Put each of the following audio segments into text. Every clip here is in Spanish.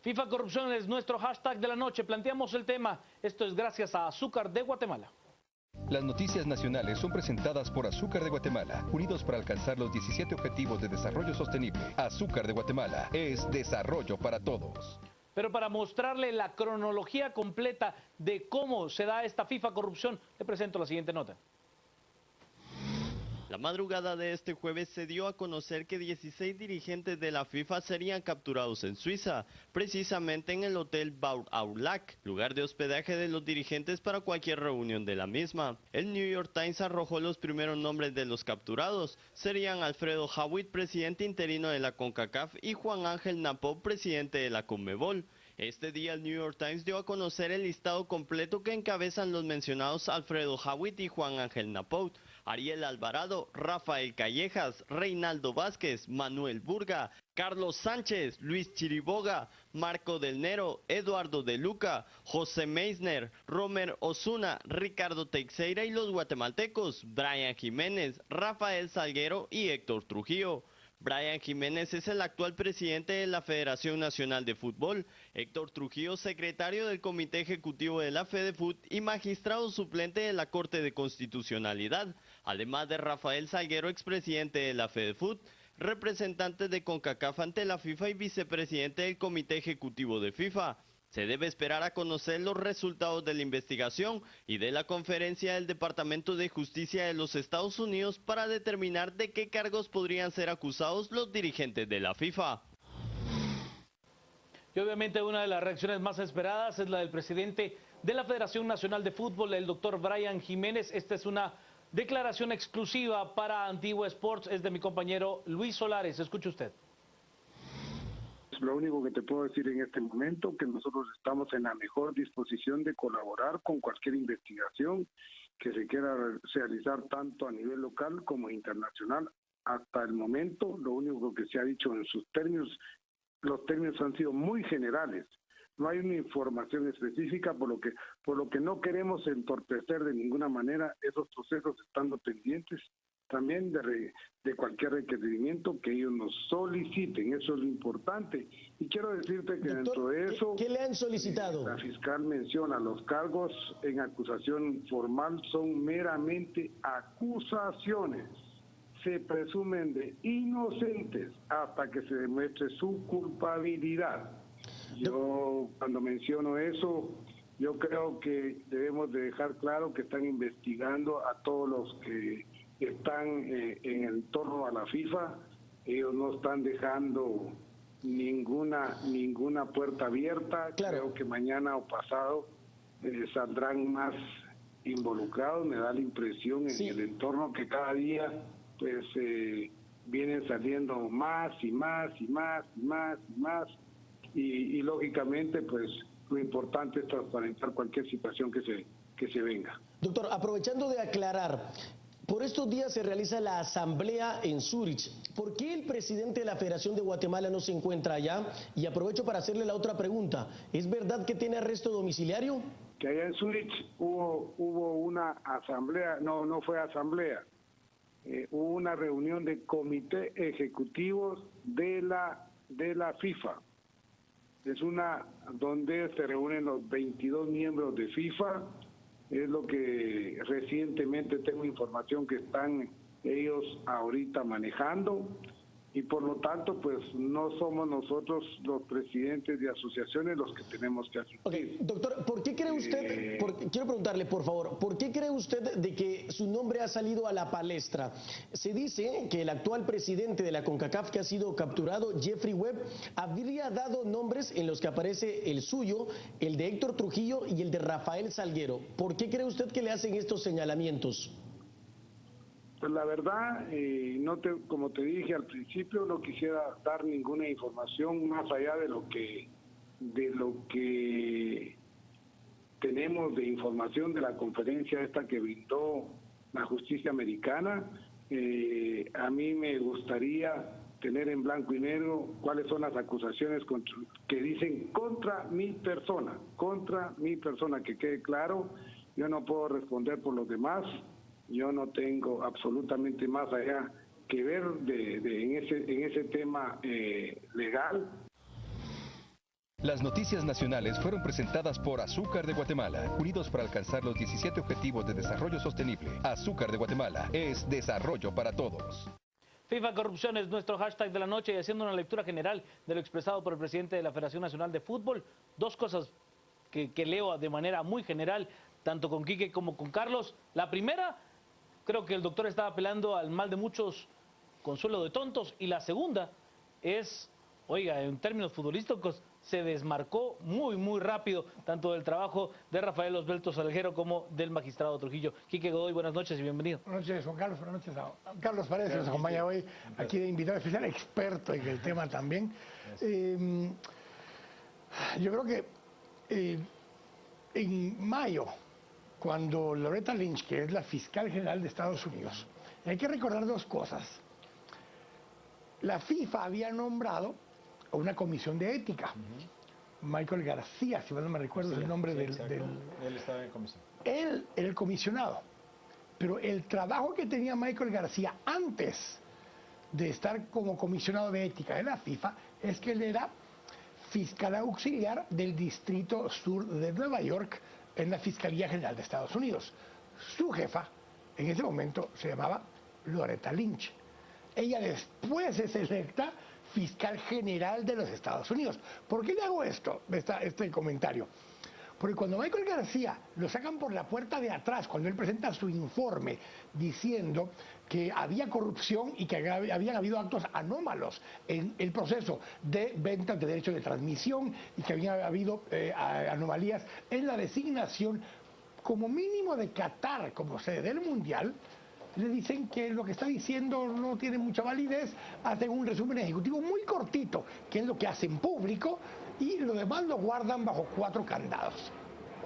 FIFA Corrupción es nuestro hashtag de la noche. Planteamos el tema. Esto es gracias a Azúcar de Guatemala. Las noticias nacionales son presentadas por Azúcar de Guatemala, unidos para alcanzar los 17 Objetivos de Desarrollo Sostenible. Azúcar de Guatemala es desarrollo para todos. Pero para mostrarle la cronología completa de cómo se da esta FIFA Corrupción, le presento la siguiente nota. La madrugada de este jueves se dio a conocer que 16 dirigentes de la FIFA serían capturados en Suiza, precisamente en el Hotel Baur-Aulac, lugar de hospedaje de los dirigentes para cualquier reunión de la misma. El New York Times arrojó los primeros nombres de los capturados. Serían Alfredo Hawitt, presidente interino de la CONCACAF, y Juan Ángel Napó, presidente de la CONMEBOL. Este día el New York Times dio a conocer el listado completo que encabezan los mencionados Alfredo Hawitt y Juan Ángel Napó, Ariel Alvarado, Rafael Callejas, Reinaldo Vázquez, Manuel Burga, Carlos Sánchez, Luis Chiriboga, Marco Del Nero, Eduardo De Luca, José Meissner, Romer Osuna, Ricardo Teixeira y los guatemaltecos Brian Jiménez, Rafael Salguero y Héctor Trujillo. Brian Jiménez es el actual presidente de la Federación Nacional de Fútbol, Héctor Trujillo, secretario del Comité Ejecutivo de la FEDEFUT y magistrado suplente de la Corte de Constitucionalidad, además de Rafael Salguero, expresidente de la FEDEFUT, representante de CONCACAF ante la FIFA y vicepresidente del Comité Ejecutivo de FIFA. Se debe esperar a conocer los resultados de la investigación y de la conferencia del Departamento de Justicia de los Estados Unidos para determinar de qué cargos podrían ser acusados los dirigentes de la FIFA. Y obviamente una de las reacciones más esperadas es la del presidente de la Federación Nacional de Fútbol, el doctor Brian Jiménez. Esta es una declaración exclusiva para Antigua Sports, es de mi compañero Luis Solares. Escuche usted. Lo único que te puedo decir en este momento que nosotros estamos en la mejor disposición de colaborar con cualquier investigación que se quiera realizar tanto a nivel local como internacional. Hasta el momento, lo único que se ha dicho en sus términos, los términos han sido muy generales. No hay una información específica, por lo que no queremos entorpecer de ninguna manera esos procesos estando pendientes también de cualquier requerimiento que ellos nos soliciten. Eso es lo importante. Y quiero decirte que doctor, dentro de eso... ¿Qué le han solicitado? La fiscal menciona los cargos en acusación formal son meramente acusaciones. Se presumen de inocentes hasta que se demuestre su culpabilidad. Yo cuando menciono eso, yo creo que debemos de dejar claro que están investigando a todos los que están en el torno a la FIFA. Ellos no están dejando ninguna puerta abierta. Claro. Creo que mañana o pasado saldrán más involucrados. Me da la impresión en el entorno que cada día pues vienen saliendo más y más y más y más y más y lógicamente pues lo importante es transparentar cualquier situación que se venga. Doctor, aprovechando de aclarar, por estos días se realiza la asamblea en Zúrich. ¿Por qué el presidente de la Federación de Guatemala no se encuentra allá? Y aprovecho para hacerle la otra pregunta. ¿Es verdad que tiene arresto domiciliario? Que allá en Zúrich hubo una asamblea, no fue asamblea, hubo una reunión de comité ejecutivos de la FIFA. Es una donde se reúnen los 22 miembros de FIFA. Es lo que recientemente tengo información que están ellos ahorita manejando y por lo tanto pues no somos nosotros los presidentes de asociaciones los que tenemos que asistir. Okay. Doctor, ¿por qué cree usted, quiero preguntarle por favor, ¿por qué cree usted de que su nombre ha salido a la palestra? Se dice que el actual presidente de la CONCACAF que ha sido capturado, Jeffrey Webb, habría dado nombres en los que aparece el suyo, el de Héctor Trujillo y el de Rafael Salguero. ¿Por qué cree usted que le hacen estos señalamientos? Pues la verdad, como te dije al principio, no quisiera dar ninguna información más allá de lo que tenemos de información de la conferencia esta que brindó la justicia americana. A mí me gustaría tener en blanco y negro cuáles son las acusaciones que dicen contra mi persona, que quede claro. Yo no puedo responder por los demás. Yo no tengo absolutamente más allá que ver en ese tema legal. Las noticias nacionales fueron presentadas por Azúcar de Guatemala, unidos para alcanzar los 17 Objetivos de Desarrollo Sostenible. Azúcar de Guatemala es desarrollo para todos. FIFA Corrupción es nuestro hashtag de la noche y haciendo una lectura general de lo expresado por el presidente de la Federación Nacional de Fútbol. Dos cosas que leo de manera muy general, tanto con Quique como con Carlos. La primera, creo que el doctor estaba apelando al mal de muchos, consuelo de tontos. Y la segunda es, oiga, en términos futbolísticos, se desmarcó muy rápido, tanto del trabajo de Rafael Osvelto Salguero como del magistrado Trujillo. Quique Godoy, buenas noches y bienvenido. Buenas noches, Juan Carlos. Buenas noches a Carlos Paredes, que nos acompaña hoy aquí de invitado especial, experto en el tema también. Yo creo que en mayo, cuando Loretta Lynch, que es la fiscal general de Estados Unidos, hay que recordar dos cosas. La FIFA había nombrado a una comisión de ética. Michael García, si mal no me recuerdo, es el nombre del... Él estaba en comisión. Él era el comisionado. Pero el trabajo que tenía Michael García antes de estar como comisionado de ética de la FIFA es que él era fiscal auxiliar del Distrito Sur de Nueva York en la Fiscalía General de Estados Unidos. Su jefa, en ese momento, se llamaba Loretta Lynch. Ella después es electa fiscal general de los Estados Unidos. ¿Por qué le hago este comentario? Porque cuando Michael García lo sacan por la puerta de atrás, cuando él presenta su informe diciendo que había corrupción y que habían habido actos anómalos en el proceso de venta de derechos de transmisión y que había habido anomalías en la designación como mínimo de Qatar como sede del Mundial, le dicen que lo que está diciendo no tiene mucha validez, hacen un resumen ejecutivo muy cortito, que es lo que hacen público, y lo demás lo guardan bajo 4 candados.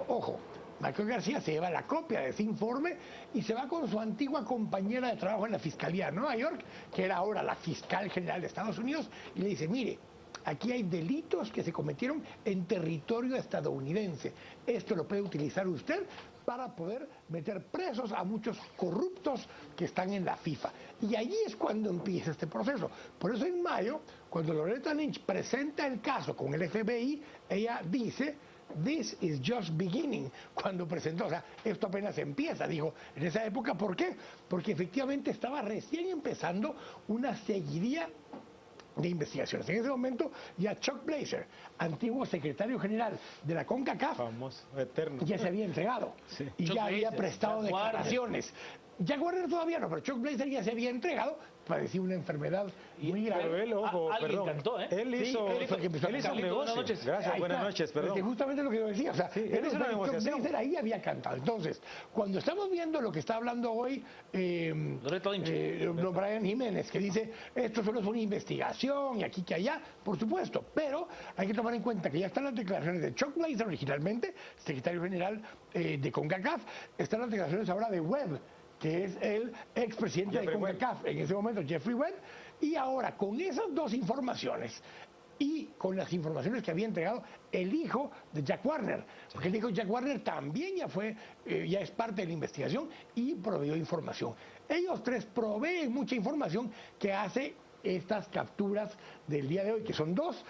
Ojo, Michael García se lleva la copia de ese informe y se va con su antigua compañera de trabajo en la Fiscalía de Nueva York, que era ahora la fiscal general de Estados Unidos, y le dice, mire, aquí hay delitos que se cometieron en territorio estadounidense. Esto lo puede utilizar usted para poder meter presos a muchos corruptos que están en la FIFA. Y allí es cuando empieza este proceso. Por eso en mayo, cuando Loretta Lynch presenta el caso con el FBI, ella dice, "This is just beginning", cuando presentó, o sea, esto apenas empieza, dijo, en esa época, ¿por qué? Porque efectivamente estaba recién empezando una seguidilla de investigaciones. En ese momento ya Chuck Blazer, antiguo secretario general de la CONCACAF, Famoso, eterno. ya se había entregado y Chuck ya había Blazer, prestado Jack Warner. declaraciones. Jack Warner todavía no, pero Chuck Blazer ya se había entregado, padecía una enfermedad muy grave. Pero él, ojo, Alguien perdón. cantó, ¿eh? Él Sí, hizo, él fue el que empezó a él hizo un cantar. negocio. Buenas noches. Gracias, Ahí buenas está. noches, Porque perdón. justamente lo que yo decía, o sea, Sí, él hizo una Chuck negociación. Blazer ahí había cantado. Entonces, cuando estamos viendo lo que está hablando hoy Loretta Lynch. Brian Jiménez, que dice, esto solo es una investigación y aquí que allá, por supuesto, pero hay que tomar en cuenta que ya están las declaraciones de Chuck Blazer originalmente, secretario general de CONCACAF, están las declaraciones ahora de Webb, que es el expresidente de CONCACAF, en ese momento Jeffrey Webb, y ahora con esas dos informaciones y con las informaciones que había entregado el hijo de Jack Warner, porque el hijo de Jack Warner también ya es parte de la investigación y proveyó información. Ellos tres proveen mucha información que hace estas capturas del día de hoy, que son dos,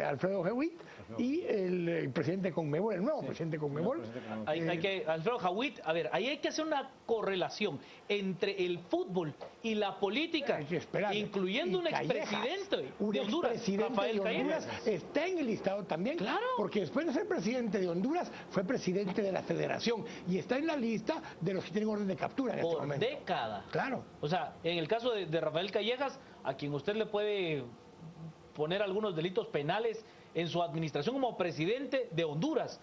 Alfredo Hewitt y el presidente de Conmebol, el nuevo presidente de Conmebol. Alfredo Hewitt, a ver, ahí hay que hacer una correlación entre el fútbol y la política, Hay que esperar. incluyendo Y un expresidente de Honduras, expresidente Rafael de Honduras, Callejas. está en el listado también, Claro. porque después de ser presidente de Honduras, fue presidente de la federación y está en la lista de los que tienen orden de captura en este Por momento. década. Claro. O sea, en el caso de Rafael Callejas, a quien usted le puede poner algunos delitos penales en su administración como presidente de Honduras.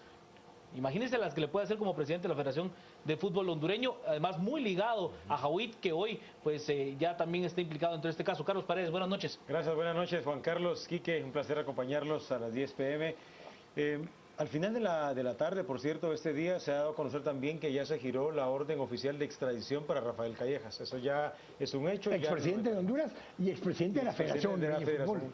Imagínense las que le puede hacer como presidente de la Federación de Fútbol Hondureño, además muy ligado a Hewitt, que hoy pues ya también está implicado en todo este caso. Carlos Paredes, buenas noches. Gracias, buenas noches, Juan Carlos, Quique, un placer acompañarlos a las 10 p.m. Al final de la tarde, por cierto, este día se ha dado a conocer también que ya se giró la orden oficial de extradición para Rafael Callejas. Eso ya es un hecho. Expresidente de Honduras y expresidente de la Federación de la de Federación. Fútbol.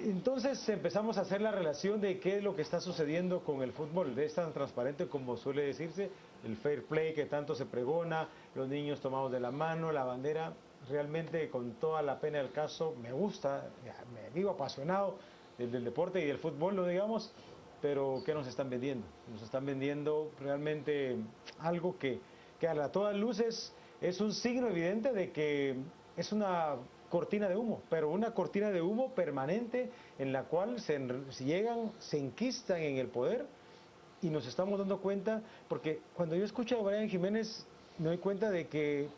Entonces empezamos a hacer la relación de qué es lo que está sucediendo con el fútbol. Es tan transparente como suele decirse, el fair play que tanto se pregona, los niños tomados de la mano, la bandera. Realmente, con toda la pena del caso, me gusta, me vivo apasionado del deporte y del fútbol, lo digamos, pero ¿qué nos están vendiendo? Nos están vendiendo realmente algo que a todas luces es un signo evidente de que es una cortina de humo, pero una cortina de humo permanente en la cual se llegan, se enquistan en el poder y nos estamos dando cuenta, porque cuando yo escucho a Brian Jiménez me doy cuenta de que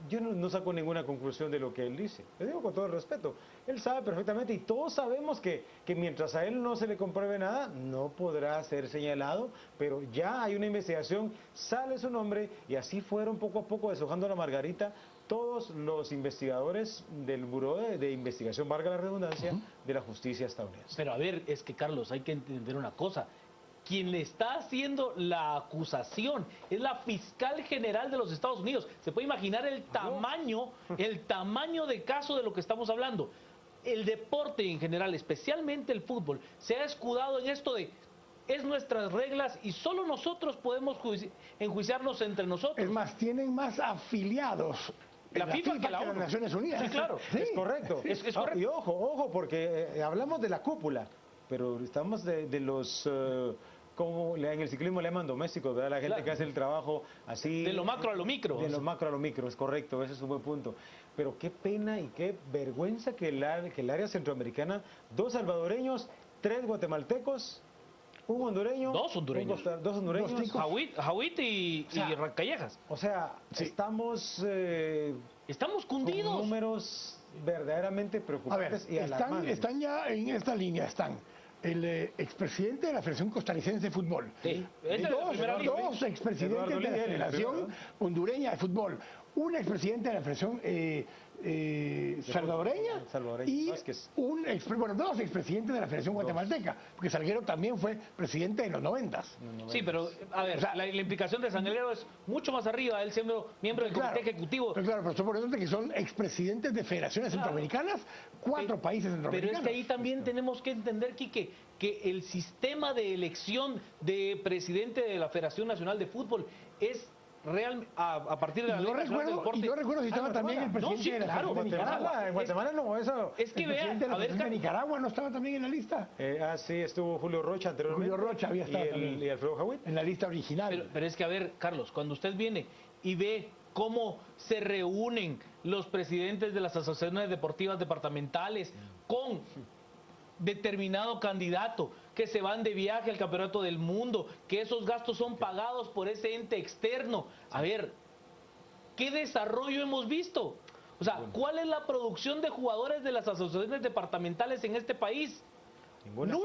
yo no saco ninguna conclusión de lo que él dice. Le digo con todo el respeto. Él sabe perfectamente y todos sabemos que mientras a él no se le compruebe nada, no podrá ser señalado, pero ya hay una investigación, sale su nombre y así fueron poco a poco deshojando la margarita todos los investigadores del Buró de Investigación, valga la redundancia, de la justicia estadounidense. Pero a ver, es que Carlos, hay que entender una cosa. Quien le está haciendo la acusación es la fiscal general de los Estados Unidos. Se puede imaginar el tamaño de caso de lo que estamos hablando. El deporte en general, especialmente el fútbol, se ha escudado en esto de es nuestras reglas y solo nosotros podemos enjuiciarnos entre nosotros. Es más, tienen más afiliados la FIFA que las Naciones Unidas. Sí, claro. Sí. Es correcto. Es correcto. Y ojo, porque hablamos de la cúpula, pero estamos de los... como en el ciclismo le llaman domésticos, ¿verdad? La gente que hace el trabajo así... De lo macro a lo micro. De lo macro a lo micro, es correcto, ese es un buen punto. Pero qué pena y qué vergüenza que el área centroamericana, 2 salvadoreños, 3 guatemaltecos, un hondureño... Dos hondureños. Dos hondureños. Jawit y Callejas. O sea, estamos... Estamos cundidos. Con números verdaderamente preocupantes y alarmantes. Están ya en esta línea, están el expresidente de la Federación Costarricense de Fútbol, Sí, dos expresidentes de la Federación Hondureña de Fútbol, un expresidente de la Federación salvadoreña y dos expresidentes de la Federación Guatemalteca, porque Salguero también fue presidente en los 90. Sí, pero a ver, la implicación de Salguero es mucho más arriba, él siendo miembro del comité ejecutivo. Pero claro, pero estoy poniendo que son expresidentes de federaciones centroamericanas, 4 países centroamericanos. Pero es que ahí también tenemos que entender, Quique, que el sistema de elección de presidente de la Federación Nacional de Fútbol es real a partir de la Ley Nacional del Deporte. Y yo recuerdo si estaba también el presidente de la Federación de Nicaragua. En Guatemala no, eso... Es que el presidente vea, de Nicaragua no estaba también en la lista. Sí, estuvo Julio Rocha anteriormente. Julio Rocha había estado y Alfredo Jawit. En la lista original. Pero es que, a ver, Carlos, cuando usted viene y ve cómo se reúnen los presidentes de las asociaciones deportivas departamentales con determinado candidato, que se van de viaje al campeonato del mundo, que esos gastos son pagados por ese ente externo. A ver, ¿qué desarrollo hemos visto? O sea, ¿cuál es la producción de jugadores de las asociaciones departamentales en este país? Ninguna.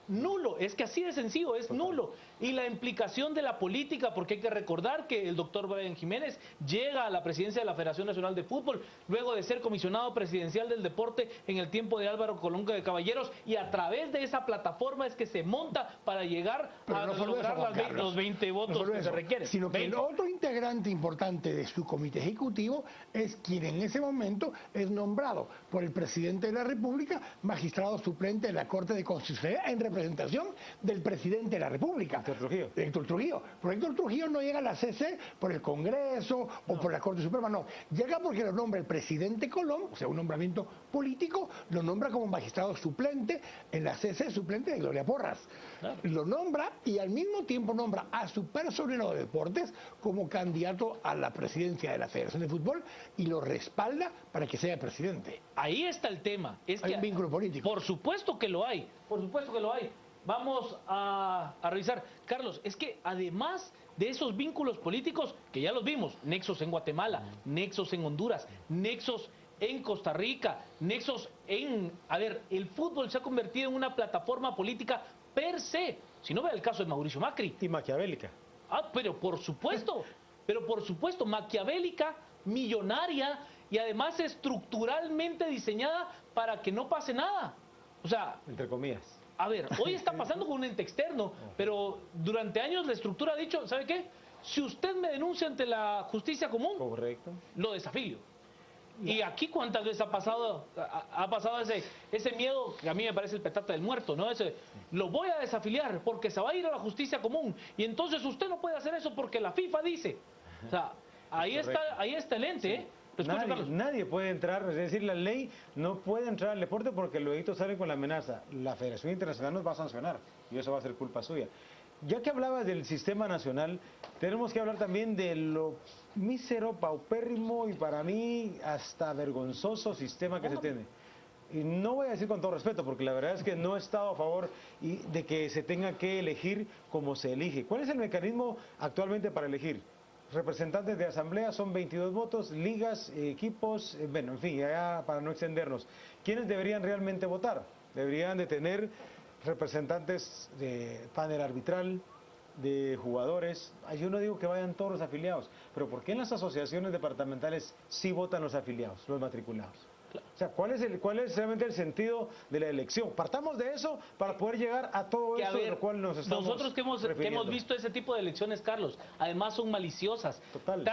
Nulo, es que así de sencillo, es nulo. Y la implicación de la política, porque hay que recordar que el doctor Brian Jiménez llega a la presidencia de la Federación Nacional de Fútbol, luego de ser comisionado presidencial del deporte en el tiempo de Álvaro Colunga de Caballeros, y a través de esa plataforma es que se monta para llegar a lograr los 20 votos que se requieren. Sino que el otro integrante importante de su comité ejecutivo es quien en ese momento es nombrado por el presidente de la República, magistrado suplente de la Corte de Constitucionalidad en representación del presidente de la República. Héctor Trujillo. Pero Héctor Trujillo no llega a la CC por el Congreso o por la Corte Suprema, no. Llega porque lo nombra el presidente Colón, o sea, un nombramiento político, lo nombra como magistrado suplente en la CC, suplente de Gloria Porras. Claro. Lo nombra y al mismo tiempo nombra a su personero de deportes como candidato a la presidencia de la Federación de Fútbol y lo respalda para que sea presidente. Ahí está el tema. Hay un vínculo político. Por supuesto que lo hay, por supuesto que lo hay. Vamos a revisar. Carlos, es que además de esos vínculos políticos, que ya los vimos, nexos en Guatemala, nexos en Honduras, nexos en Costa Rica, nexos en... A ver, el fútbol se ha convertido en una plataforma política per se. Si no, vea el caso de Mauricio Macri. Y maquiavélica. Pero por supuesto, maquiavélica, millonaria y además estructuralmente diseñada para que no pase nada. O sea... Entre comillas. A ver, hoy está pasando con un ente externo, pero durante años la estructura ha dicho, ¿sabe qué? Si usted me denuncia ante la justicia común, correcto, lo desafilio. Y aquí cuántas veces ha pasado ese miedo, que a mí me parece el petate del muerto, ¿no? Lo voy a desafiliar porque se va a ir a la justicia común y entonces usted no puede hacer eso porque la FIFA dice. O sea, ahí está el ente, ¿eh? escucho, Carlos. Nadie puede entrar, es decir, la ley no puede entrar al deporte porque luego sale con la amenaza. La Federación Internacional nos va a sancionar y eso va a ser culpa suya. Ya que hablabas del sistema nacional, tenemos que hablar también de lo mísero, paupérrimo y para mí hasta vergonzoso sistema que se tiene. Y no voy a decir con todo respeto, porque la verdad es que no he estado a favor de que se tenga que elegir como se elige. ¿Cuál es el mecanismo actualmente para elegir? Representantes de asamblea son 22 votos, ligas, equipos, bueno, en fin, ya para no extendernos. ¿Quiénes deberían realmente votar? Deberían de tener representantes de panel arbitral, de jugadores. Yo no digo que vayan todos los afiliados, pero ¿por qué en las asociaciones departamentales sí votan los afiliados, los matriculados? O sea, ¿cuál es realmente el sentido de la elección? Partamos de eso para poder llegar a todo eso de lo cual nos estamos nosotros que hemos visto ese tipo de elecciones, Carlos, además son maliciosas. Total.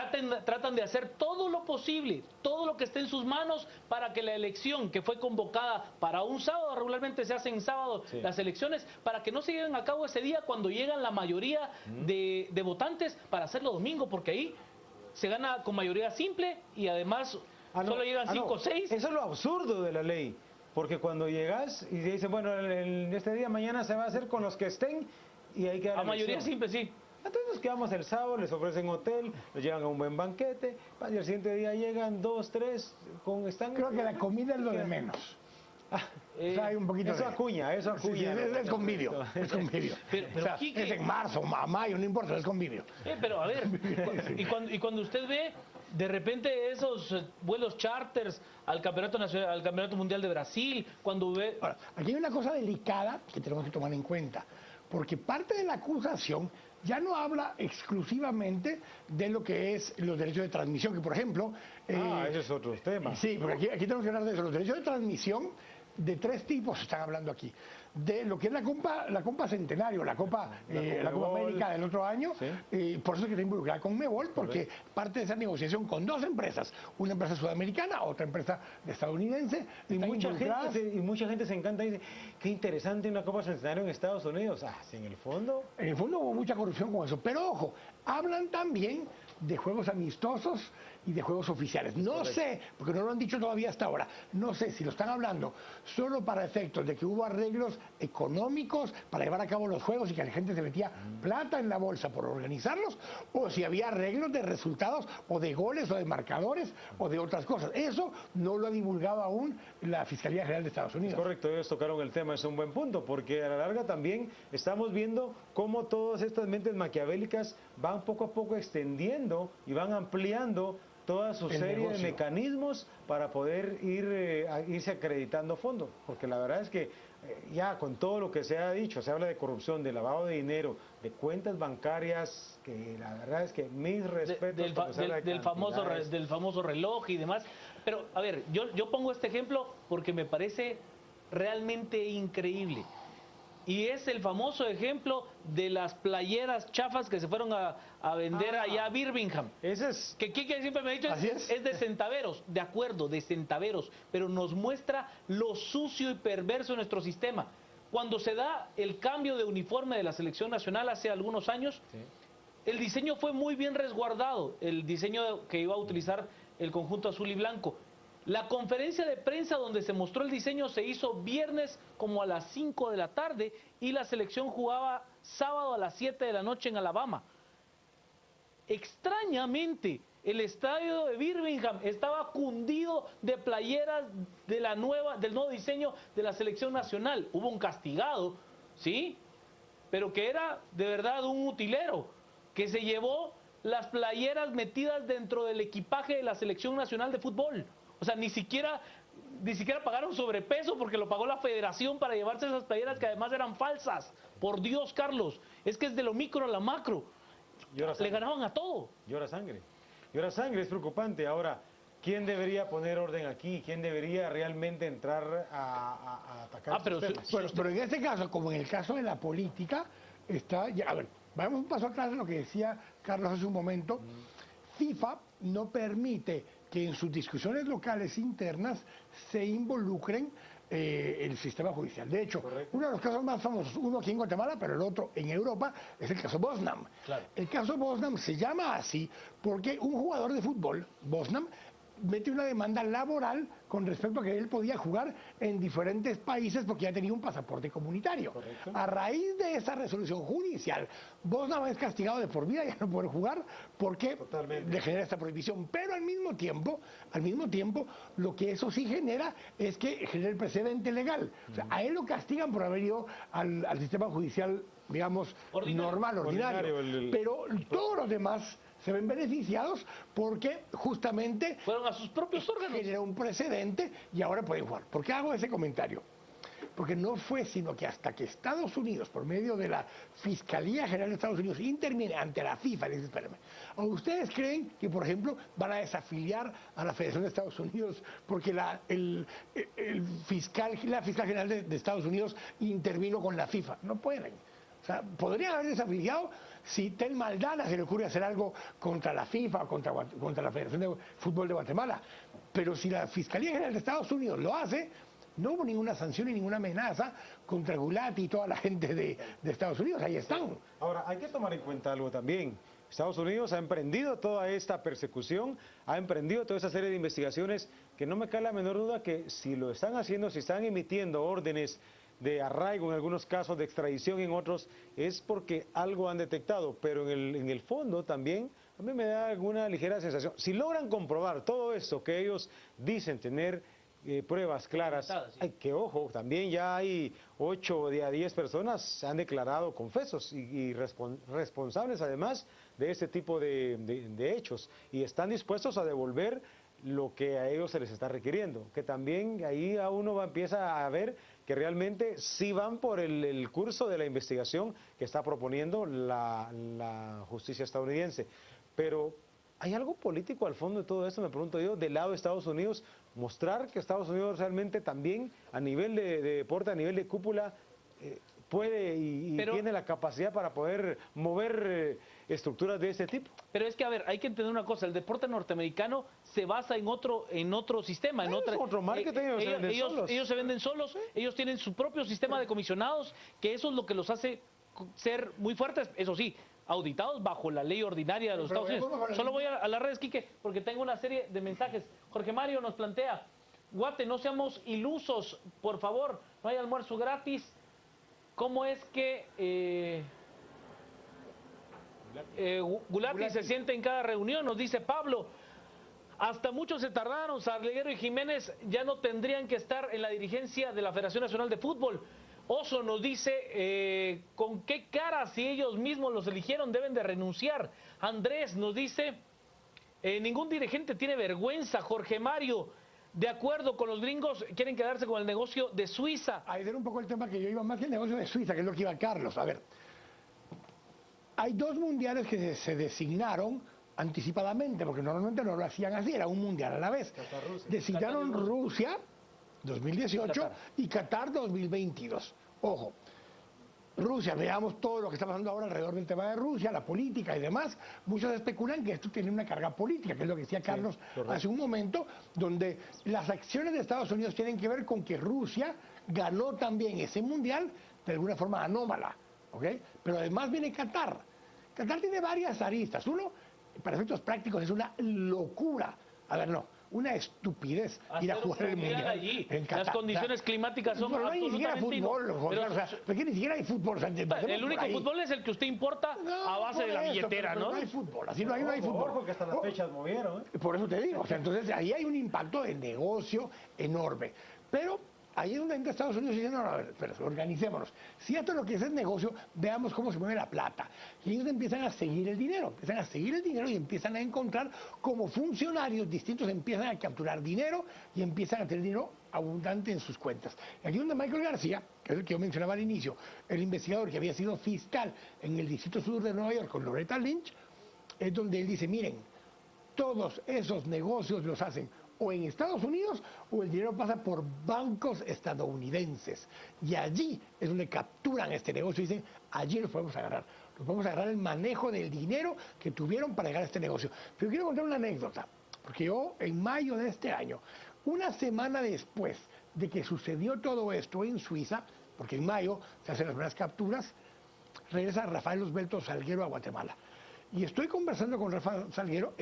Tratan de hacer todo lo posible, todo lo que esté en sus manos para que la elección que fue convocada para un sábado, regularmente se hacen sábado las elecciones, para que no se lleven a cabo ese día cuando llegan la mayoría de votantes para hacerlo domingo, porque ahí se gana con mayoría simple y además... solo llegan 5 o 6. Eso es lo absurdo de la ley, porque cuando llegas y dicen, bueno, este día mañana se va a hacer con los que estén y hay que dar a mayoría simple, sí. Entonces nos quedamos el sábado, les ofrecen hotel, los llevan a un buen banquete, y el siguiente día llegan 2, 3, Creo que la comida es lo de menos. O sea, hay un poquito eso acuña. Sí, es convivio, es convivio. Pero, o sea, Quique, es en marzo, mayo, no importa, es convivio. Pero a ver, y cuando usted ve de repente esos vuelos charters al campeonato nacional, al campeonato mundial de Brasil, cuando ve... Ahora, aquí hay una cosa delicada que tenemos que tomar en cuenta, porque parte de la acusación ya no habla exclusivamente de lo que es los derechos de transmisión, que por ejemplo... ese es otro tema. Sí, porque aquí tenemos que hablar de eso. Los derechos de transmisión de 3 tipos se están hablando aquí. De lo que es la Copa Centenario, la Copa América del otro año, por eso es que está involucrada con Conmebol, porque parte de esa negociación con 2 empresas, una empresa sudamericana, otra empresa estadounidense, y mucha gente se encanta y dice, qué interesante una Copa Centenario en Estados Unidos. Si en el fondo... En el fondo hubo mucha corrupción con eso, pero ojo, hablan también de juegos amistosos y de juegos oficiales. No sé, porque no lo han dicho todavía hasta ahora, no sé si lo están hablando solo para efectos de que hubo arreglos económicos para llevar a cabo los juegos y que la gente se metía plata en la bolsa por organizarlos, o si había arreglos de resultados o de goles o de marcadores o de otras cosas. Eso no lo ha divulgado aún la Fiscalía General de Estados Unidos. Correcto, ellos tocaron el tema, es un buen punto, porque a la larga también estamos viendo cómo todas estas mentes maquiavélicas van poco a poco extendiendo y van ampliando toda su serie de mecanismos para poder irse acreditando fondos, porque la verdad es que ya con todo lo que se ha dicho, se habla de corrupción, de lavado de dinero, de cuentas bancarias, que la verdad es que mis respetos del famoso reloj y demás. Pero a ver, yo pongo este ejemplo porque me parece realmente increíble. Y es el famoso ejemplo de las playeras chafas que se fueron a vender allá a Birmingham. Ese es... Que Quique siempre me ha dicho, es de centaveros, de acuerdo, de centaveros, pero nos muestra lo sucio y perverso de nuestro sistema. Cuando se da el cambio de uniforme de la selección nacional hace algunos años, el diseño fue muy bien resguardado, el diseño que iba a utilizar el conjunto azul y blanco. La conferencia de prensa donde se mostró el diseño se hizo viernes como a las 5 de la tarde y la selección jugaba sábado a las 7 de la noche en Alabama. Extrañamente, el estadio de Birmingham estaba cundido de playeras del nuevo diseño de la selección nacional. Hubo un castigado, ¿sí? Pero que era de verdad un utilero, que se llevó las playeras metidas dentro del equipaje de la selección nacional de fútbol. O sea, ni siquiera pagaron sobrepeso porque lo pagó la federación para llevarse esas playeras que además eran falsas. Por Dios, Carlos, es que es de lo micro a la macro. Le ganaban a todo. Llora sangre. Llora sangre, es preocupante. Ahora, ¿quién debería poner orden aquí? ¿Quién debería realmente entrar a atacar pero en este caso, como en el caso de la política, está... a ver, vamos un paso atrás de lo que decía Carlos hace un momento. FIFA no permite que en sus discusiones locales internas se involucren el sistema judicial. De hecho, uno de los casos más famosos, uno aquí en Guatemala, pero el otro en Europa, es el caso Bosnam. Claro. El caso Bosnam se llama así porque un jugador de fútbol, Bosnam, mete una demanda laboral con respecto a que él podía jugar en diferentes países porque ya tenía un pasaporte comunitario. Correcto. A raíz de esa resolución judicial, vos no es castigado de por vida, ya no poder jugar porque le genera esta prohibición. Pero al mismo tiempo, lo que eso sí genera es que genera el precedente legal. O sea, a él lo castigan por haber ido al sistema judicial, digamos, normal, ordinario. Pero todos los demás se ven beneficiados porque justamente fueron a sus propios órganos. Genera un precedente y ahora pueden jugar. ¿Por qué hago ese comentario? Porque no fue sino que hasta que Estados Unidos, por medio de la Fiscalía General de Estados Unidos, interviene ante la FIFA, les dice, espérame, ¿o ustedes creen que, por ejemplo, van a desafiliar a la Federación de Estados Unidos porque la fiscal general de Estados Unidos intervino con la FIFA? No pueden. O sea, podrían haber desafiliado si Tel Maldana se le ocurre hacer algo contra la FIFA o contra la Federación de Fútbol de Guatemala. Pero si la Fiscalía General de Estados Unidos lo hace, no hubo ninguna sanción y ninguna amenaza contra Gulati y toda la gente de Estados Unidos. Ahí están. Ahora, hay que tomar en cuenta algo también. Estados Unidos ha emprendido toda esta persecución, ha emprendido toda esa serie de investigaciones que no me cae la menor duda que si lo están haciendo, si están emitiendo órdenes de arraigo en algunos casos, de extradición en otros, es porque algo han detectado, pero en el fondo también a mí me da alguna ligera sensación. Si logran comprobar todo esto que ellos dicen tener pruebas claras, que ojo, también ya hay 8 de a 10 personas se han declarado confesos y responsables además de este tipo de hechos y están dispuestos a devolver lo que a ellos se les está requiriendo, que también ahí a uno empieza a ver que realmente sí van por el curso de la investigación que está proponiendo la justicia estadounidense. Pero ¿hay algo político al fondo de todo esto? Me pregunto yo, del lado de Estados Unidos, mostrar que Estados Unidos realmente también a nivel de deporte, a nivel de cúpula, puede y tiene la capacidad para poder mover estructuras de este tipo. Pero es que, a ver, hay que entender una cosa, el deporte norteamericano se basa en otro sistema, en otro marketing, ellos se venden solos, ellos tienen su propio sistema de comisionados, que eso es lo que los hace ser muy fuertes, eso sí, auditados bajo la ley ordinaria de los Estados Unidos. Solo voy a las redes, Quique, porque tengo una serie de mensajes. Jorge Mario nos plantea, Guate, no seamos ilusos, por favor, no hay almuerzo gratis. ¿Cómo es que Gulati se siente en cada reunión? Nos dice Pablo. Hasta muchos se tardaron. Salguero y Jiménez ya no tendrían que estar en la dirigencia de la Federación Nacional de Fútbol. Oso nos dice, ¿con qué cara si ellos mismos los eligieron deben de renunciar? Andrés nos dice, ningún dirigente tiene vergüenza. Jorge Mario, de acuerdo con los gringos, quieren quedarse con el negocio de Suiza. Ahí era un poco el tema que yo iba más que el negocio de Suiza, que es lo que iba Carlos. A ver, hay 2 mundiales que se designaron anticipadamente, porque normalmente no lo hacían así, era un mundial a la vez. Designaron Rusia 2018 y Qatar 2022. Ojo, Rusia, veamos todo lo que está pasando ahora alrededor del tema de Rusia, la política y demás. Muchos especulan que esto tiene una carga política, que es lo que decía Carlos hace un momento, donde las acciones de Estados Unidos tienen que ver con que Rusia ganó también ese mundial de alguna forma anómala, ¿ok? Pero además viene Qatar. Qatar tiene varias aristas. Uno, para efectos prácticos, es una locura. A ver, no. Una estupidez ir a jugar el mundial allí. En Qatar. Las condiciones climáticas son no hay ni siquiera fútbol, pero, o sea, porque ni siquiera hay fútbol. O sea, el único fútbol es el que usted importa a base de la billetera, pero ¿no? No hay fútbol, así no hay fútbol. Porque hasta las fechas movieron. Por eso te digo, o sea, entonces ahí hay un impacto de negocio enorme. Pero ahí es donde entra Estados Unidos y dice, no, a ver, pero organicémonos. Si esto es lo que es el negocio, veamos cómo se mueve la plata. Y ellos empiezan a seguir el dinero, y empiezan a encontrar como funcionarios distintos, empiezan a capturar dinero y empiezan a tener dinero abundante en sus cuentas. Y aquí donde Michael García, que es el que yo mencionaba al inicio, el investigador que había sido fiscal en el Distrito Sur de Nueva York con Loretta Lynch, es donde él dice, miren, todos esos negocios los hacen o en Estados Unidos o el dinero pasa por bancos estadounidenses. Y allí es donde capturan este negocio y dicen, allí los podemos agarrar. Los podemos agarrar el manejo del dinero que tuvieron para llegar a este negocio. Pero quiero contar una anécdota, porque yo en mayo de este año, una semana después de que sucedió todo esto en Suiza, porque en mayo se hacen las primeras capturas, regresa Rafael Osvelto Salguero a Guatemala. Y estoy conversando con Rafael Salguero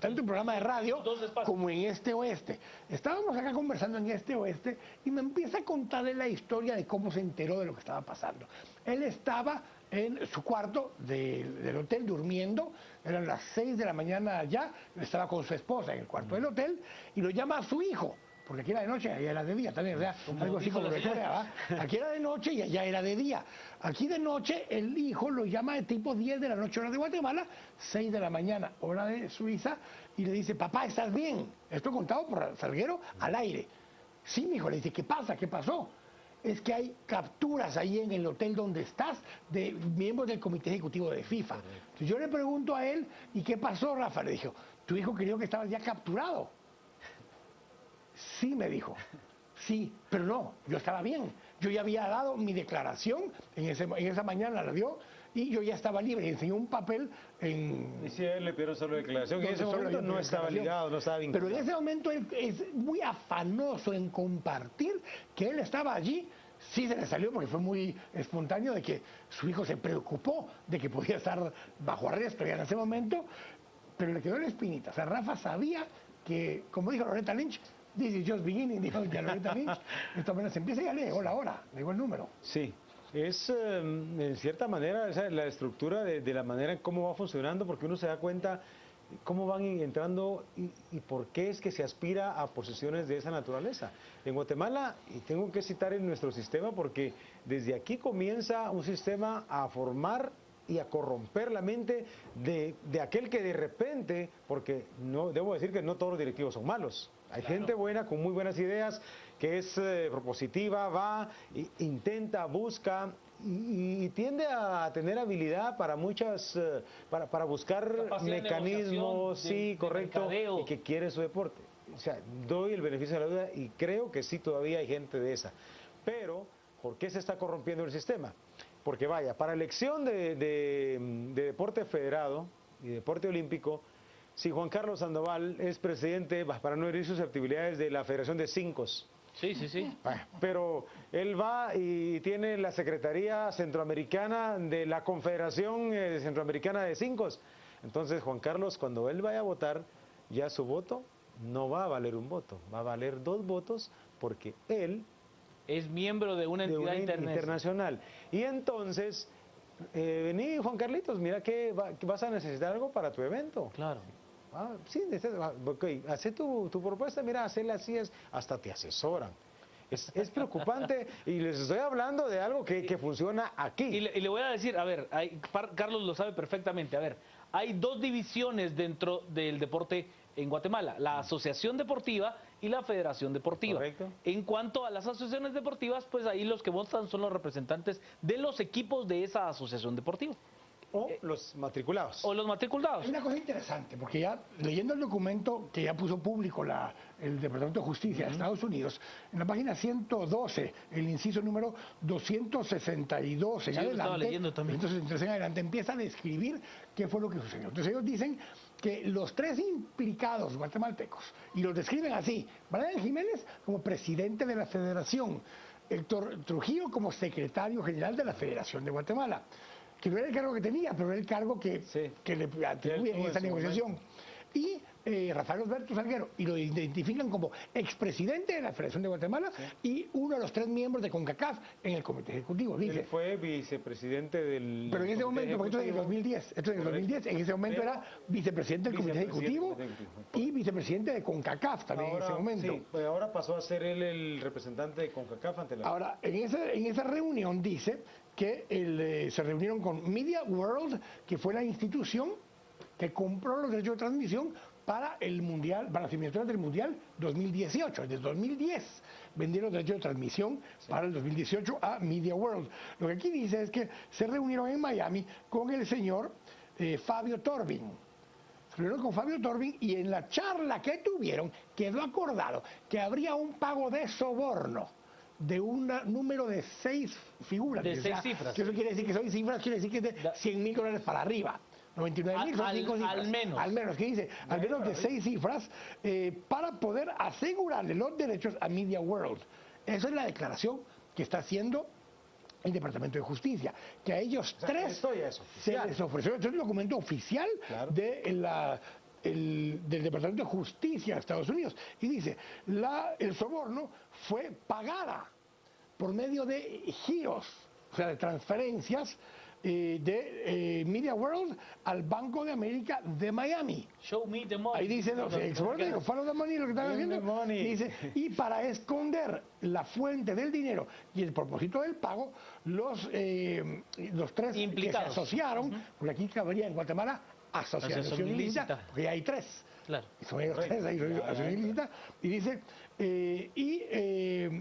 tanto en programa de radio como en Este Oeste. Estábamos acá conversando en Este Oeste y me empieza a contarle la historia de cómo se enteró de lo que estaba pasando. Él estaba en su cuarto del hotel durmiendo, eran las 6 de la mañana allá, estaba con su esposa en el cuarto del hotel y lo llama a su hijo. Porque aquí era de noche, allá era de día también, o sea, algo así como lo Corea, aquí era de noche y allá era de día. Aquí de noche el hijo lo llama de tipo 10 de la noche, hora de Guatemala, 6 de la mañana, hora de Suiza, y le dice, papá, ¿estás bien? Esto contado por Salguero al aire. Sí, mi hijo, le dice, ¿qué pasa? ¿Qué pasó? Es que hay capturas ahí en el hotel donde estás de miembros del comité ejecutivo de FIFA. Entonces yo le pregunto a él, ¿y qué pasó, Rafa? Le dijo, tu hijo creyó que estabas ya capturado. Sí, me dijo, sí, pero no, yo estaba bien. Yo ya había dado mi declaración, en esa mañana la dio, y yo ya estaba libre. Y enseñó un papel en... Y si a él le pidieron solo declaración, y en ese momento no estaba ligado, no estaba vinculado. Pero en ese momento él es muy afanoso en compartir que él estaba allí. Sí se le salió porque fue muy espontáneo de que su hijo se preocupó de que podía estar bajo arresto ya en ese momento, pero le quedó la espinita. O sea, Rafa sabía que, como dijo Loretta Lynch, this is just beginning, dijo ya Loretta Lynch, esto apenas empieza y ya le llegó la hora, le llegó el número. Sí, es en cierta manera esa es la estructura de la manera en cómo va funcionando, porque uno se da cuenta cómo van entrando y por qué es que se aspira a posiciones de esa naturaleza. En Guatemala, y tengo que citar en nuestro sistema, porque desde aquí comienza un sistema a formar y a corromper la mente de aquel que de repente, porque no debo decir que no todos los directivos son malos, hay gente buena con muy buenas ideas que es propositiva, va, intenta, busca y tiende a tener habilidad para muchas, para buscar mecanismos, sí, correcto, y que quiere su deporte. O sea, doy el beneficio de la duda y creo que sí todavía hay gente de esa. Pero, ¿por qué se está corrompiendo el sistema? Porque vaya, para elección de deporte federado y deporte olímpico, si Juan Carlos Sandoval es presidente, para no herir susceptibilidades, de la Federación de Cincos. Sí, sí, sí. Pero él va y tiene la Secretaría Centroamericana de la Confederación Centroamericana de Cincos. Entonces, Juan Carlos, cuando él vaya a votar, ya su voto no va a valer un voto, va a valer 2 votos porque él es miembro de una entidad internacional. Y entonces, vení, Juan Carlitos, mira que vas a necesitar algo para tu evento. Claro. Sí, ok, hace tu propuesta, mira, hacerla así, hasta te asesoran. Es preocupante y les estoy hablando de algo que funciona aquí. Y le voy a decir, a ver, Carlos lo sabe perfectamente, a ver, hay 2 divisiones dentro del deporte en Guatemala, la Asociación Deportiva y la Federación Deportiva. Correcto. En cuanto a las asociaciones deportivas, pues ahí los que votan son los representantes de los equipos de esa asociación deportiva. O los matriculados. O los matriculados. Hay una cosa interesante, porque ya leyendo el documento que ya puso público el Departamento de Justicia de Estados Unidos, en la página 112, el inciso número 262 en adelante, estaba leyendo también. 263 en adelante, empieza a describir qué fue lo que sucedió. Entonces ellos dicen que los 3 implicados guatemaltecos, y los describen así: Brian Jiménez como presidente de la Federación, Héctor Trujillo como secretario general de la Federación de Guatemala, que no era el cargo que tenía, pero era el cargo que le atribuyen en esa negociación. Y Rafael Osberto Salguero, y lo identifican como expresidente de la Federación de Guatemala y uno de los 3 miembros de CONCACAF en el comité ejecutivo. Dice, él fue vicepresidente del... Pero en ese momento, porque esto es en el 2010, en ese momento era vicepresidente del comité ejecutivo y vicepresidente de CONCACAF también en ese momento. Sí, pues ahora pasó a ser él el representante de CONCACAF ante la... Ahora, en esa reunión dice que se reunieron con Media World, que fue la institución que compró los derechos de transmisión para el Mundial, para las eliminatorias del Mundial 2018. Desde 2010 vendieron los derechos de transmisión para el 2018 a Media World. Lo que aquí dice es que se reunieron en Miami con el señor Fabio Torbin. Se reunieron con Fabio Torbin y en la charla que tuvieron quedó acordado que habría un pago de soborno de un número de 6 figuras. De 6 cifras. Que eso quiere decir que son cifras, quiere decir que es de $100,000 para arriba. 99,000 son 5 cifras. Al menos. Al menos, que dice, al menos de 6 cifras para poder asegurarle los derechos a Media World. Esa es la declaración que está haciendo el Departamento de Justicia, que a ellos 3 se les ofreció. Este es el documento oficial de la del Departamento de Justicia de Estados Unidos. Y dice, el soborno fue pagada por medio de giros, o sea, de transferencias de Media World al Banco de América de Miami. Show me the money. Ahí dice, no, follow the money, lo que están haciendo. Dice, y para esconder la fuente del dinero y el propósito del pago, los tres implicados que se asociaron, porque aquí cabría en Guatemala asociación ilícita, porque hay tres. Claro. Y son ellos tres, ahí asociación ilícita, y dice,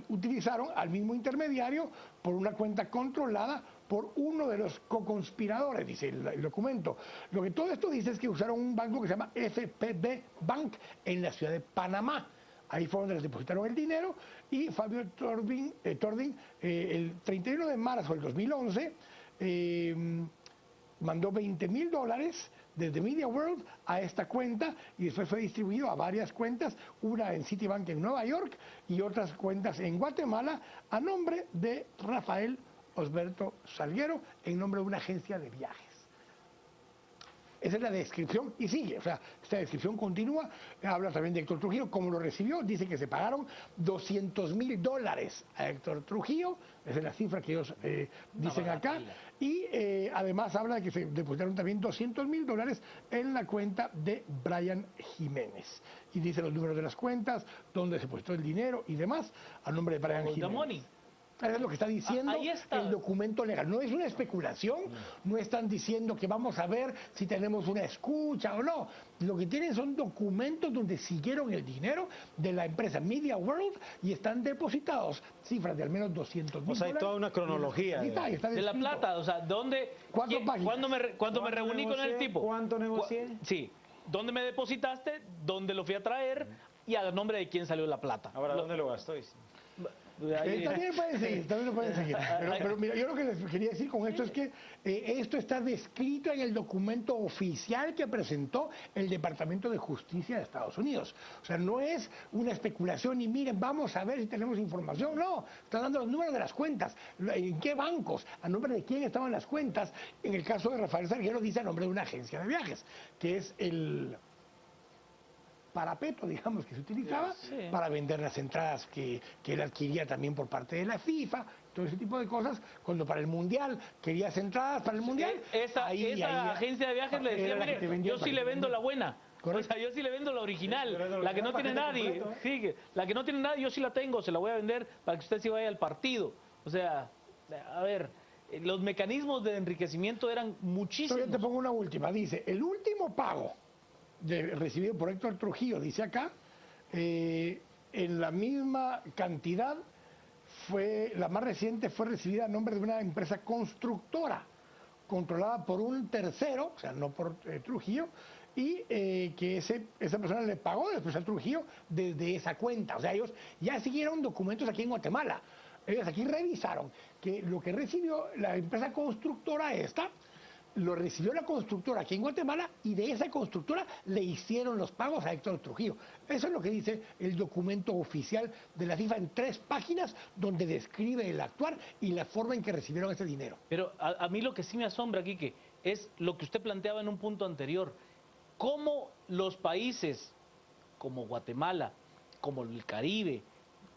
utilizaron al mismo intermediario por una cuenta controlada por uno de los co-conspiradores, dice el documento. Lo que todo esto dice es que usaron un banco que se llama FPB Bank en la ciudad de Panamá. Ahí fue donde les depositaron el dinero y Fabio Tordin, el 31 de marzo del 2011, mandó $20,000 desde Media World a esta cuenta y después fue distribuido a varias cuentas, una en Citibank en Nueva York y otras cuentas en Guatemala a nombre de Rafael Osberto Salguero, en nombre de una agencia de viajes. Esa es la descripción y sigue, o sea, esta descripción continúa, habla también de Héctor Trujillo, cómo lo recibió, dice que se pagaron $200,000 a Héctor Trujillo, esa es la cifra que ellos dicen acá, y además habla de que se depositaron también $200,000 en la cuenta de Brian Jiménez, y dice los números de las cuentas, dónde se depositó el dinero y demás, a nombre de Brian Jiménez. Eso es lo que está diciendo el documento legal. No es una especulación, no están diciendo que vamos a ver si tenemos una escucha o no. Lo que tienen son documentos donde siguieron el dinero de la empresa Media World y están depositados cifras de al menos $200,000. O sea, hay toda una cronología. De la plata, o sea, ¿dónde? ¿Cuándo me reuní con el tipo? ¿Cuánto negocié? Sí. ¿Dónde me depositaste? ¿Dónde lo fui a traer? Y a nombre de quién salió la plata. Ahora, ¿dónde lo gastó? También lo pueden seguir. Pero mira, yo lo que les quería decir con esto es que esto está descrito en el documento oficial que presentó el Departamento de Justicia de Estados Unidos. O sea, no es una especulación y miren, vamos a ver si tenemos información. No, está dando los números de las cuentas. ¿En qué bancos? ¿A nombre de quién estaban las cuentas? En el caso de Rafael Salguero dice a nombre de una agencia de viajes, que es el parapeto, digamos, que se utilizaba para vender las entradas que él adquiría también por parte de la FIFA, todo ese tipo de cosas. Cuando para el Mundial querías entradas para el Mundial, esa agencia de viajes le decía, mire, yo sí le vendo la buena. O sea, yo sí le vendo la original, la que no tiene nadie. Sí, la que no tiene nadie, yo sí la tengo, se la voy a vender para que usted sí vaya al partido. O sea, a ver, los mecanismos de enriquecimiento eran muchísimos. Yo te pongo una última, dice, el último pago recibido por Héctor Trujillo, dice acá, en la misma cantidad, la más reciente fue recibida a nombre de una empresa constructora, controlada por un tercero, o sea, no por Trujillo, y que esa persona le pagó después a Trujillo desde esa cuenta. O sea, ellos ya siguieron documentos aquí en Guatemala. Ellos aquí revisaron que lo que recibió la empresa constructora lo recibió la constructora aquí en Guatemala y de esa constructora le hicieron los pagos a Héctor Trujillo. Eso es lo que dice el documento oficial de la FIFA en 3 páginas donde describe el actuar y la forma en que recibieron ese dinero. Pero a mí lo que sí me asombra, Quique, es lo que usted planteaba en un punto anterior. Cómo los países como Guatemala, como el Caribe,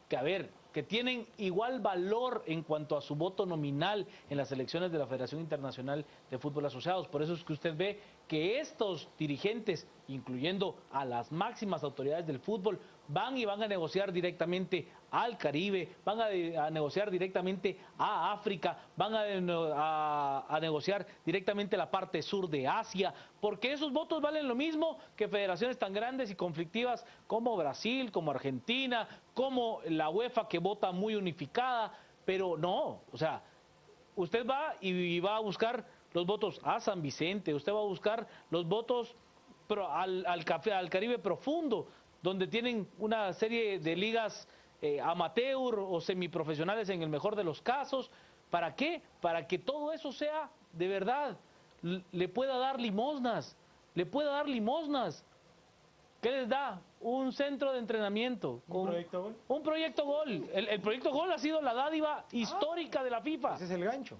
que tienen igual valor en cuanto a su voto nominal en las elecciones de la Federación Internacional de Fútbol Asociados. Por eso es que usted ve que estos dirigentes, incluyendo a las máximas autoridades del fútbol, van a negociar directamente al Caribe, van a negociar directamente a África, van a negociar directamente la parte sur de Asia, porque esos votos valen lo mismo que federaciones tan grandes y conflictivas como Brasil, como Argentina, como la UEFA, que vota muy unificada. Pero no, o sea, usted va y va a buscar los votos a San Vicente, usted va a buscar los votos al Caribe profundo, donde tienen una serie de ligas amateur o semiprofesionales en el mejor de los casos. ¿Para qué? Para que todo eso sea de verdad, le pueda dar limosnas, ¿Qué les da? Un centro de entrenamiento. ¿Un proyecto gol? Un proyecto gol. El proyecto gol ha sido la dádiva histórica de la FIFA. Ese es el gancho.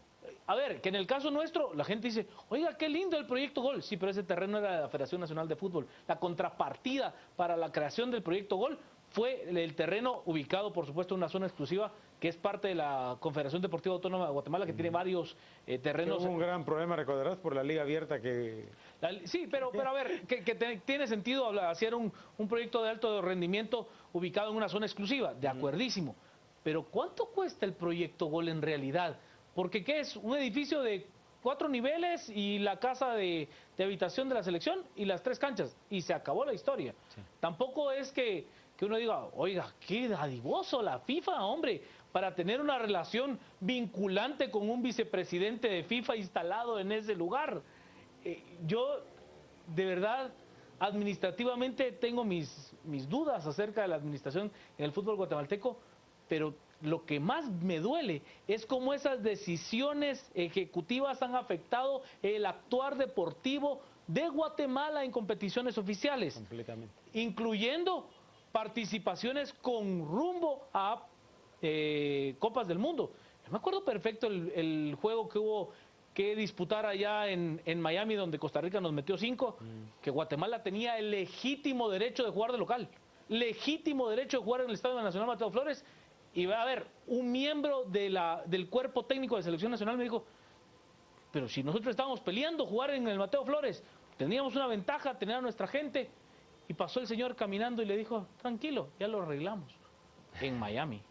a ver, que en el caso nuestro la gente dice, oiga, qué lindo el proyecto Gol. Sí, pero ese terreno era de la Federación Nacional de Fútbol. La contrapartida para la creación del proyecto Gol fue el terreno ubicado, por supuesto, en una zona exclusiva que es parte de la Confederación Deportiva Autónoma de Guatemala, que tiene varios terrenos. Hubo un gran problema, recordarás, por la liga abierta que... Sí, pero a ver, tiene sentido hacer un proyecto de alto rendimiento ubicado en una zona exclusiva, de acuerdísimo. Pero ¿cuánto cuesta el proyecto Gol en realidad? Porque ¿qué es? Un edificio de 4 niveles y la casa de habitación de la selección y las 3 canchas. Y se acabó la historia. Sí. Tampoco es que uno diga, oiga, qué dadivoso la FIFA, hombre, para tener una relación vinculante con un vicepresidente de FIFA instalado en ese lugar. Yo, de verdad, administrativamente tengo mis dudas acerca de la administración en el fútbol guatemalteco, pero lo que más me duele es cómo esas decisiones ejecutivas han afectado el actuar deportivo de Guatemala en competiciones oficiales. Completamente. Incluyendo participaciones con rumbo a Copas del Mundo. Yo me acuerdo perfecto el juego que hubo que disputar allá en Miami, donde Costa Rica nos metió 5, que Guatemala tenía el legítimo derecho de jugar de local, legítimo derecho de jugar en el Estadio Nacional Mateo Flores, y va a haber un miembro del cuerpo técnico de selección nacional me dijo, pero si nosotros estábamos peleando jugar en el Mateo Flores, teníamos una ventaja, tener a nuestra gente, y pasó el señor caminando y le dijo, tranquilo, ya lo arreglamos, en Miami.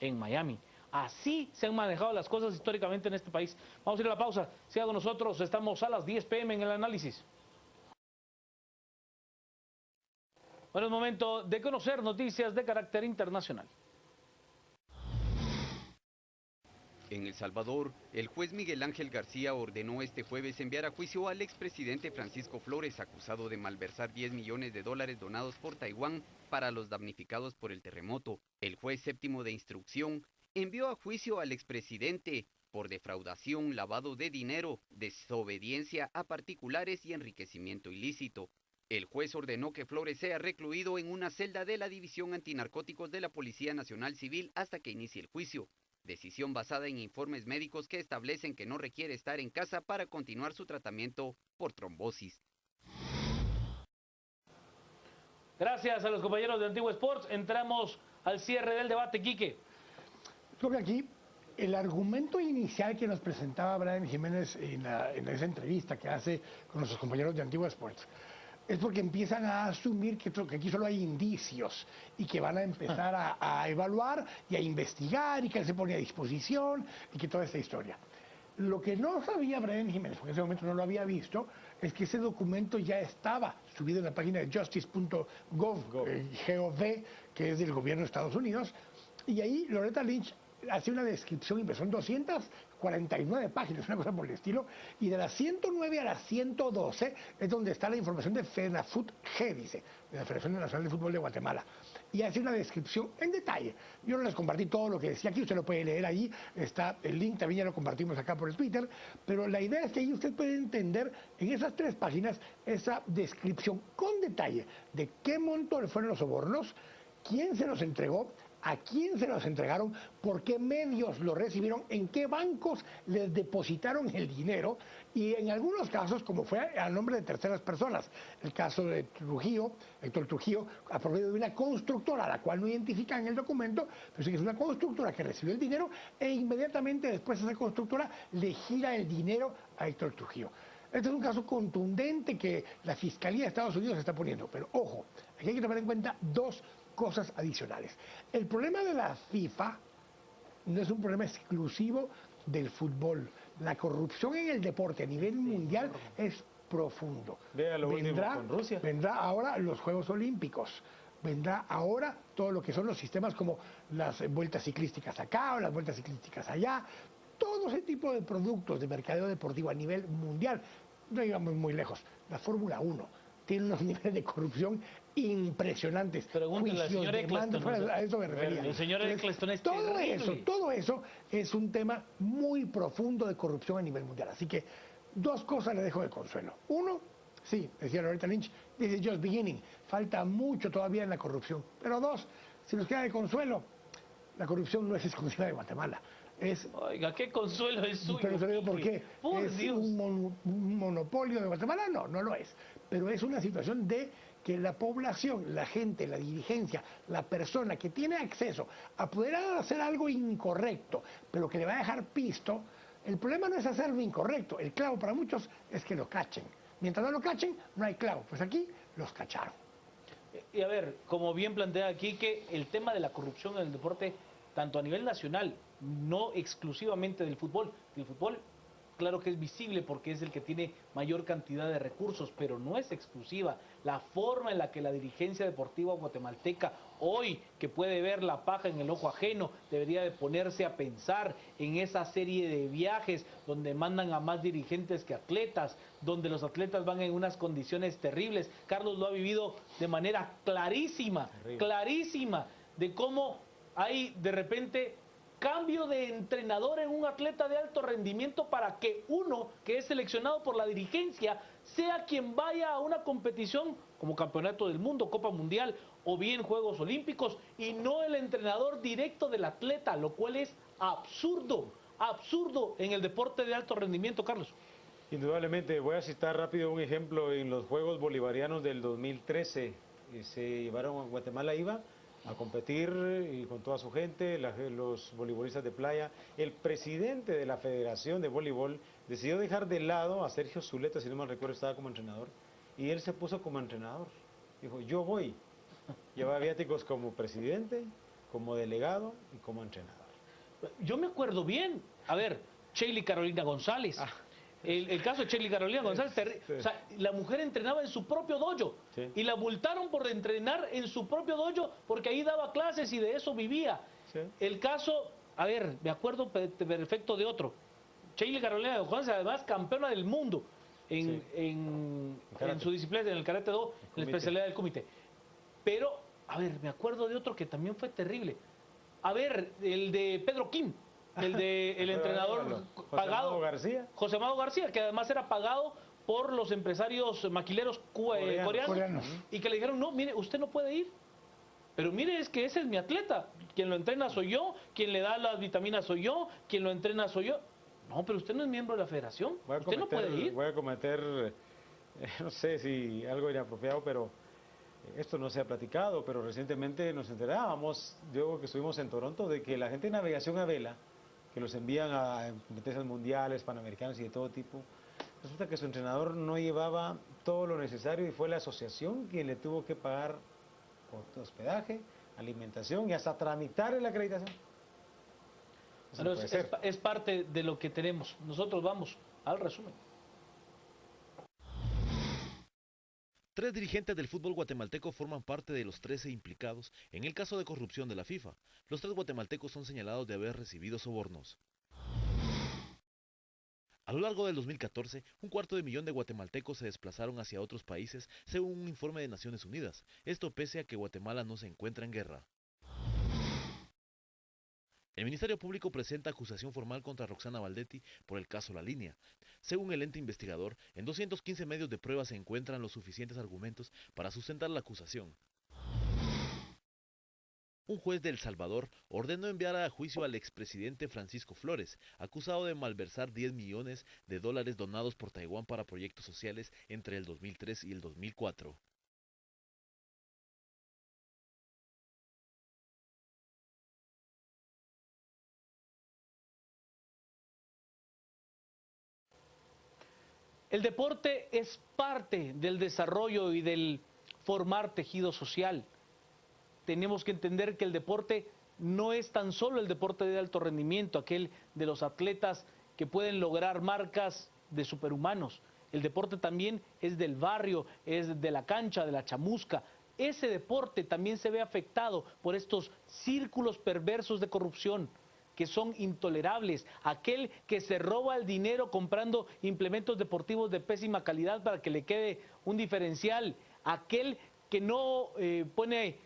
En Miami. Así se han manejado las cosas históricamente en este país. Vamos a ir a la pausa. Siga con nosotros. Estamos a las 10 p.m. en el análisis. Bueno, es momento de conocer noticias de carácter internacional. En El Salvador, el juez Miguel Ángel García ordenó este jueves enviar a juicio al expresidente Francisco Flores, acusado de malversar $10 millones donados por Taiwán para los damnificados por el terremoto. El juez séptimo de instrucción envió a juicio al expresidente por defraudación, lavado de dinero, desobediencia a particulares y enriquecimiento ilícito. El juez ordenó que Flores sea recluido en una celda de la División Antinarcóticos de la Policía Nacional Civil hasta que inicie el juicio. Decisión basada en informes médicos que establecen que no requiere estar en casa para continuar su tratamiento por trombosis. Gracias a los compañeros de Antiguo Sports. Entramos al cierre del debate, Quique. Creo que aquí el argumento inicial que nos presentaba Brian Jiménez en esa entrevista que hace con nuestros compañeros de Antiguo Sports es porque empiezan a asumir que aquí solo hay indicios y que van a empezar a evaluar y a investigar y que él se pone a disposición y que toda esta historia. Lo que no sabía Brian Jiménez, porque en ese momento no lo había visto, es que ese documento ya estaba subido en la página de justice.gov, que es del gobierno de Estados Unidos, y ahí Loretta Lynch hace una descripción y son 249 páginas, una cosa por el estilo, y de las 109 a las 112 es donde está la información de FENAFUT G, dice, de la Federación Nacional de Fútbol de Guatemala, y hace una descripción en detalle. Yo no les compartí todo lo que decía aquí, usted lo puede leer ahí, está el link, también ya lo compartimos acá por el Twitter, pero la idea es que ahí usted puede entender en esas 3 páginas esa descripción con detalle de qué monto fueron los sobornos, quién se los entregó, a quién se los entregaron, por qué medios lo recibieron, en qué bancos les depositaron el dinero y en algunos casos, como fue a nombre de terceras personas, el caso de Trujillo, Héctor Trujillo, a propósito de una constructora, la cual no identifica en el documento, pero sí que es una constructora que recibió el dinero e inmediatamente después esa constructora le gira el dinero a Héctor Trujillo. Este es un caso contundente que la Fiscalía de Estados Unidos está poniendo, pero ojo, aquí hay que tomar en cuenta 2 cosas adicionales. El problema de la FIFA no es un problema exclusivo del fútbol. La corrupción en el deporte a nivel mundial es profundo. Vendrá ahora los Juegos Olímpicos. Vendrá ahora todo lo que son los sistemas como las vueltas ciclísticas acá o las vueltas ciclísticas allá. Todo ese tipo de productos de mercadeo deportivo a nivel mundial. No digamos muy lejos. La Fórmula 1 tiene unos niveles de corrupción impresionantes. Pregúntale al señor Eccleston. A eso me refería. El señor Eccleston es todo eso es un tema muy profundo de corrupción a nivel mundial. Así que 2 cosas le dejo de consuelo. 1, sí, decía Loretta Lynch, this is just beginning. Falta mucho todavía en la corrupción. Pero 2, si nos queda de consuelo, la corrupción no es exclusiva de Guatemala. Oiga, qué consuelo es suyo. Pero te digo por qué. Por ¿Es Dios. un monopolio de Guatemala? No, no lo es. Pero es una situación de que la población, la gente, la dirigencia, la persona que tiene acceso a poder hacer algo incorrecto, pero que le va a dejar pisto, el problema no es hacer lo incorrecto. El clavo para muchos es que lo cachen. Mientras no lo cachen, no hay clavo. Pues aquí los cacharon. Y a ver, como bien plantea aquí, que el tema de la corrupción en el deporte, tanto a nivel nacional, no exclusivamente del fútbol, claro que es visible porque es el que tiene mayor cantidad de recursos, pero no es exclusiva. La forma en la que la dirigencia deportiva guatemalteca, hoy que puede ver la paja en el ojo ajeno, debería de ponerse a pensar en esa serie de viajes donde mandan a más dirigentes que atletas, donde los atletas van en unas condiciones terribles. Carlos lo ha vivido de manera clarísima, de cómo hay de repente cambio de entrenador en un atleta de alto rendimiento para que uno que es seleccionado por la dirigencia sea quien vaya a una competición como Campeonato del Mundo, Copa Mundial o bien Juegos Olímpicos y no el entrenador directo del atleta, lo cual es absurdo en el deporte de alto rendimiento, Carlos. Indudablemente, voy a citar rápido un ejemplo en los Juegos Bolivarianos del 2013. Se llevaron a Guatemala, iba a competir y con toda su gente, los voleibolistas de playa. El presidente de la Federación de Voleibol decidió dejar de lado a Sergio Zuleta, si no mal recuerdo, estaba como entrenador, y él se puso como entrenador. Dijo, yo voy. Llevaba viáticos como presidente, como delegado y como entrenador. Yo me acuerdo bien, a ver, Sheila Carolina González. El caso de Sheila Carolina González, o sea, la mujer entrenaba en su propio dojo y la multaron por entrenar en su propio dojo porque ahí daba clases y de eso vivía. El caso, a ver, me acuerdo perfecto de otro. Sheila Carolina González, además campeona del mundo en su disciplina, en el karate do, en la especialidad del comité. Pero, a ver, me acuerdo de otro que también fue terrible. A ver, el de Pedro Kim. El entrenador pagado, José Amado García, que además era pagado por los empresarios maquileros coreanos, y que le dijeron, no, mire, usted no puede ir, pero mire, es que ese es mi atleta, quien lo entrena soy yo, quien le da las vitaminas soy yo, quien lo entrena soy yo. No, pero usted no es miembro de la federación, usted no puede ir. Voy a cometer, no sé si algo inapropiado, pero esto no se ha platicado, pero recientemente nos enterábamos, yo que estuvimos en Toronto, de que la gente de navegación a vela, que los envían a competencias mundiales, panamericanas y de todo tipo, resulta que su entrenador no llevaba todo lo necesario y fue la asociación quien le tuvo que pagar hospedaje, alimentación y hasta tramitar la acreditación. Bueno, es parte de lo que tenemos. Nosotros vamos al resumen. 3 dirigentes del fútbol guatemalteco forman parte de los 13 implicados en el caso de corrupción de la FIFA. Los 3 guatemaltecos son señalados de haber recibido sobornos. A lo largo del 2014, 250.000 de guatemaltecos se desplazaron hacia otros países, según un informe de Naciones Unidas. Esto pese a que Guatemala no se encuentra en guerra. El Ministerio Público presenta acusación formal contra Roxana Valdetti por el caso La Línea. Según el ente investigador, en 215 medios de prueba se encuentran los suficientes argumentos para sustentar la acusación. Un juez de El Salvador ordenó enviar a juicio al expresidente Francisco Flores, acusado de malversar $10 millones donados por Taiwán para proyectos sociales entre el 2003 y el 2004. El deporte es parte del desarrollo y del formar tejido social. Tenemos que entender que el deporte no es tan solo el deporte de alto rendimiento, aquel de los atletas que pueden lograr marcas de superhumanos. El deporte también es del barrio, es de la cancha, de la chamusca. Ese deporte también se ve afectado por estos círculos perversos de corrupción que son intolerables. Aquel que se roba el dinero comprando implementos deportivos de pésima calidad para que le quede un diferencial. Aquel que no pone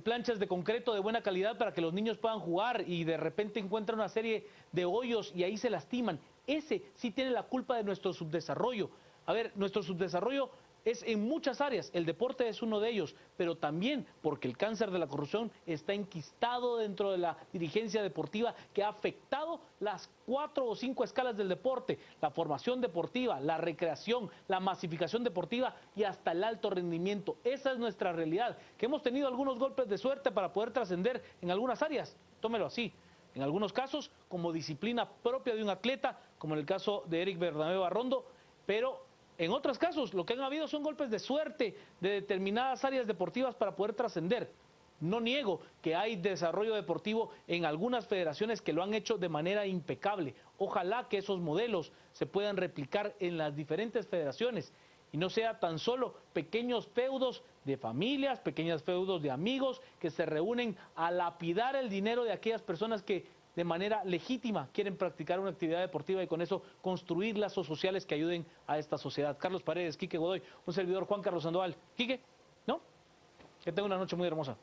planchas de concreto de buena calidad para que los niños puedan jugar y de repente encuentra una serie de hoyos y ahí se lastiman. Ese sí tiene la culpa de nuestro subdesarrollo. A ver, nuestro subdesarrollo es en muchas áreas, el deporte es uno de ellos, pero también porque el cáncer de la corrupción está enquistado dentro de la dirigencia deportiva que ha afectado las 4 o 5 escalas del deporte, la formación deportiva, la recreación, la masificación deportiva y hasta el alto rendimiento. Esa es nuestra realidad, que hemos tenido algunos golpes de suerte para poder trascender en algunas áreas, tómelo así. En algunos casos, como disciplina propia de un atleta, como en el caso de Eric Bernabé Barrondo, pero en otros casos lo que han habido son golpes de suerte de determinadas áreas deportivas para poder trascender. No niego que hay desarrollo deportivo en algunas federaciones que lo han hecho de manera impecable. Ojalá que esos modelos se puedan replicar en las diferentes federaciones y no sea tan solo pequeños feudos de familias, pequeños feudos de amigos que se reúnen a lapidar el dinero de aquellas personas que de manera legítima quieren practicar una actividad deportiva y con eso construir lazos sociales que ayuden a esta sociedad. Carlos Paredes, Quique Godoy, un servidor Juan Carlos Sandoval. Quique, ¿no? Que tenga una noche muy hermosa.